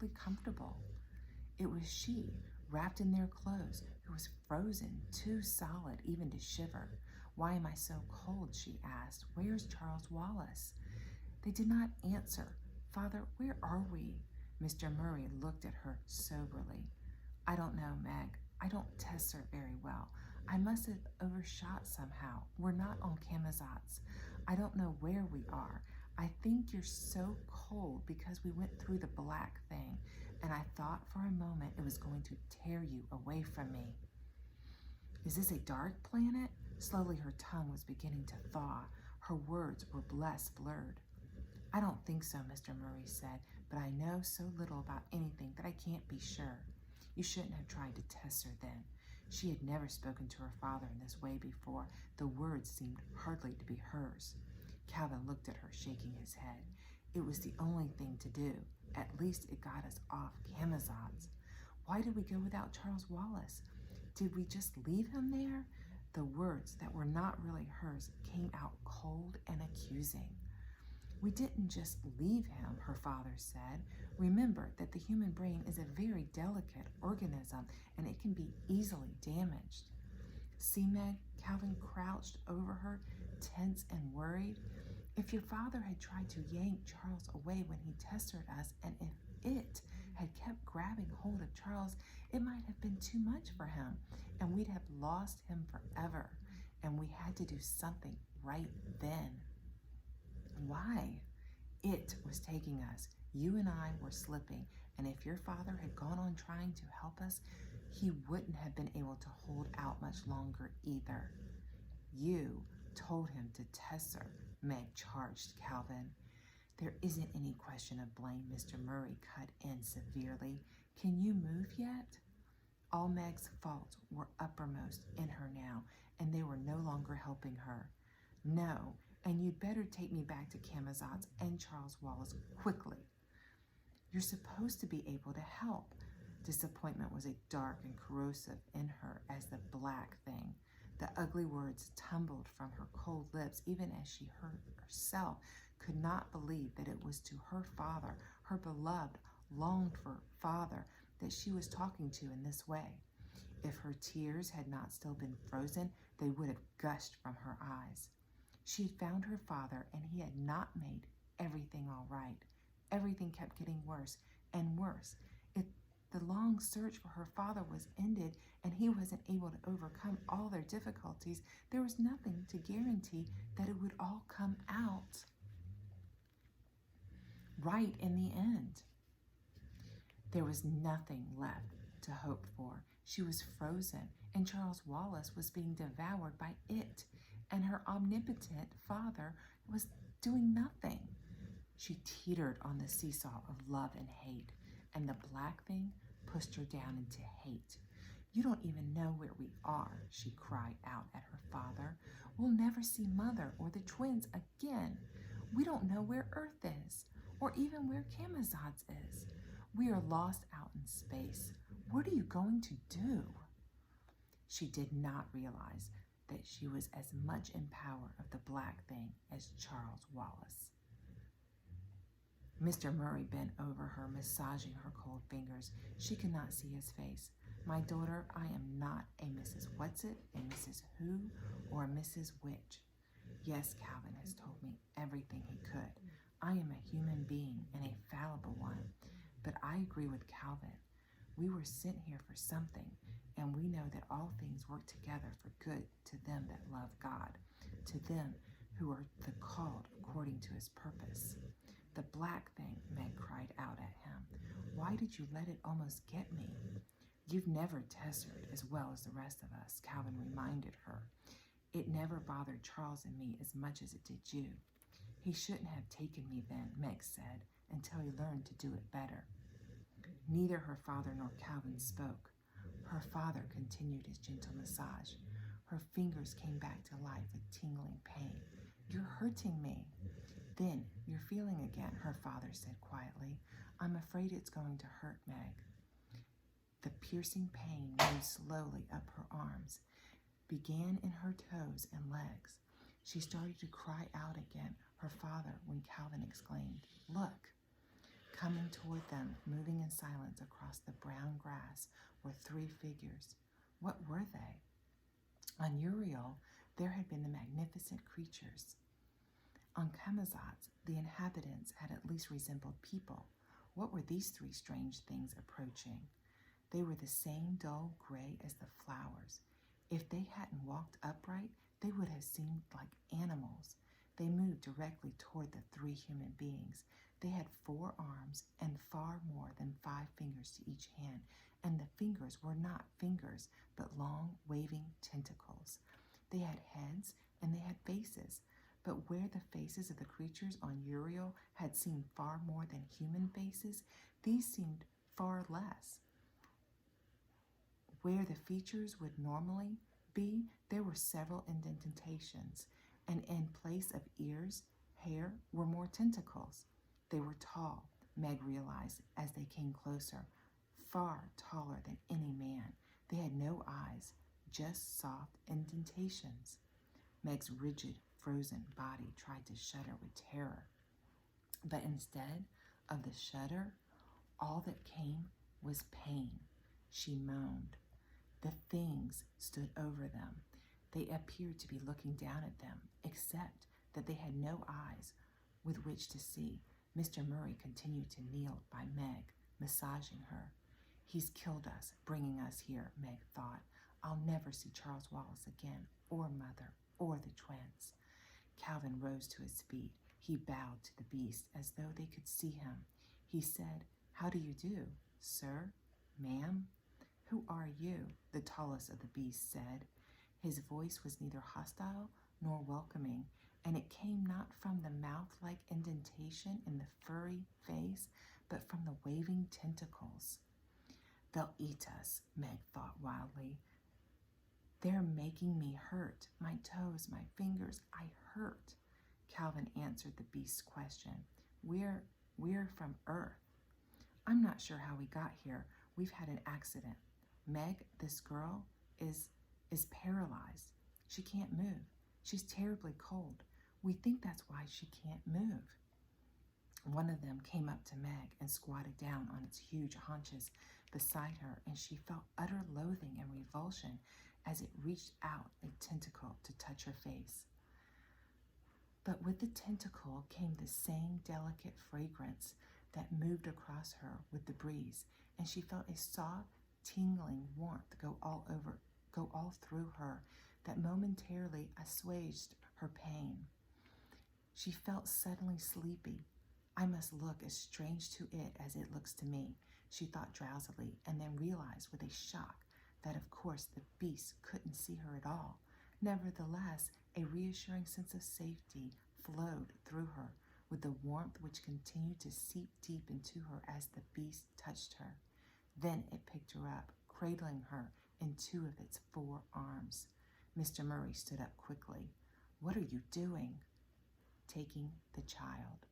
perfectly comfortable. It was she, wrapped in their clothes, who was frozen, too solid even to shiver. "Why am I so cold?" she asked. "Where's Charles Wallace?" They did not answer. "Father, where are we?" Mr. Murray looked at her soberly. "I don't know, Meg. I don't test her very well. I must have overshot somehow. We're not on Camazotz. I don't know where we are. I think you're so cold because we went through the black thing, and I thought for a moment it was going to tear you away from me." "Is this a dark planet?" Slowly her tongue was beginning to thaw. Her words were less blurred. "I don't think so," Mr. Murray said, "but I know so little about anything that I can't be sure. You shouldn't have tried to test her then." She had never spoken to her father in this way before. The words seemed hardly to be hers. Calvin looked at her, shaking his head. It was the only thing to do. At least it got us off Camazotz. Why did we go without Charles Wallace? Did we just leave him there? The words that were not really hers came out cold and accusing. "We didn't just leave him," her father said. "Remember that the human brain is a very delicate organism and it can be easily damaged." "See, Meg," Calvin crouched over her, tense and worried. "If your father had tried to yank Charles away when he tested us, and if it had kept grabbing hold of Charles, it might have been too much for him, and we'd have lost him forever. And we had to do something right then." "Why?" "It was taking us. You and I were slipping, and if your father had gone on trying to help us, he wouldn't have been able to hold out much longer either." "You told him to test her," Meg charged Calvin. "There isn't any question of blame," Mr. Murray cut in severely. "Can you move yet?" All Meg's faults were uppermost in her now, and they were no longer helping her. "No, and you'd better take me back to Camazotz and Charles Wallace quickly." "You're supposed to be able to help." Disappointment was a dark and corrosive in her as the black thing. The ugly words tumbled from her cold lips, even as she herself could not believe that it was to her father, her beloved, longed-for father, that she was talking to in this way. If her tears had not still been frozen, they would have gushed from her eyes. She had found her father, and he had not made everything all right. Everything kept getting worse and worse. If the long search for her father was ended and he wasn't able to overcome all their difficulties, there was nothing to guarantee that it would all come out right in the end. There was nothing left to hope for. She was frozen, and Charles Wallace was being devoured by it, and her omnipotent father was doing nothing. She teetered on the seesaw of love and hate, and the black thing pushed her down into hate. "You don't even know where we are," she cried out at her father. "We'll never see Mother or the twins again. We don't know where Earth is, or even where Camazotz is. We are lost out in space. What are you going to do?" She did not realize that she was as much in power of the black thing as Charles Wallace. Mr. Murray bent over her, massaging her cold fingers. She could not see his face. "My daughter, I am not a Mrs. Whatsit, a Mrs. Who, or a Mrs. Which. Yes, Calvin has told me everything he could. I am a human being and a fallible one. But I agree with Calvin. We were sent here for something, and we know that all things work together for good to them that love God, to them who are the called according to his purpose." "The black thing," Meg cried out at him. "Why did you let it almost get me?" "You've never tested as well as the rest of us," Calvin reminded her. "It never bothered Charles and me as much as it did you." "He shouldn't have taken me then," Meg said, "until he learned to do it better." Neither her father nor Calvin spoke. Her father continued his gentle massage. Her fingers came back to life with tingling pain. "You're hurting me." "Then you're feeling again," her father said quietly. "I'm afraid it's going to hurt, Meg." The piercing pain moved slowly up her arms, began in her toes and legs. She started to cry out again, her father, when Calvin exclaimed, "Look." Coming toward them, moving in silence across the brown grass, were 3 figures. What were they? On Uriel, there had been the magnificent creatures. On Camazotz, the inhabitants had at least resembled people. What were these 3 strange things approaching? They were the same dull gray as the flowers. If they hadn't walked upright, they would have seemed like animals. They moved directly toward the 3 human beings. They had 4 arms and far more than 5 fingers to each hand, and the fingers were not fingers, but long, waving tentacles. They had heads and they had faces, but where the faces of the creatures on Uriel had seemed far more than human faces, these seemed far less. Where the features would normally be, there were several indentations, and in place of ears, hair, were more tentacles. They were tall, Meg realized as they came closer, far taller than any man. They had no eyes, just soft indentations. Meg's rigid, frozen body tried to shudder with terror, but instead of the shudder, all that came was pain. She moaned. The things stood over them. They appeared to be looking down at them, except that they had no eyes with which to see. Mr. Murray continued to kneel by Meg, massaging her. He's killed us, bringing us here, Meg thought. I'll never see Charles Wallace again, or Mother, or the twins. Calvin rose to his feet. He bowed to the beast as though they could see him. He said, "How do you do, sir, ma'am?" "Who are you?" the tallest of the beasts said. His voice was neither hostile nor welcoming, and it came not from the mouth-like indentation in the furry face, but from the waving tentacles. They'll eat us, Meg thought wildly. They're making me hurt. My toes, my fingers, I hurt. Calvin answered the beast's question. We're from Earth. I'm not sure how we got here. We've had an accident. Meg, this girl, is paralyzed. She can't move. She's terribly cold. We think that's why she can't move. One of them came up to Meg and squatted down on its huge haunches beside her, and she felt utter loathing and revulsion as it reached out a tentacle to touch her face. But with the tentacle came the same delicate fragrance that moved across her with the breeze, and she felt a soft, tingling warmth go all through her that momentarily assuaged her pain. She felt suddenly sleepy. I must look as strange to it as it looks to me, she thought drowsily, and then realized with a shock that of course the beast couldn't see her at all. Nevertheless, a reassuring sense of safety flowed through her with the warmth which continued to seep deep into her as the beast touched her. Then it picked her up, cradling her in 2 of its 4 arms. Mr. Murray stood up quickly. "What are you doing?" "Taking the child."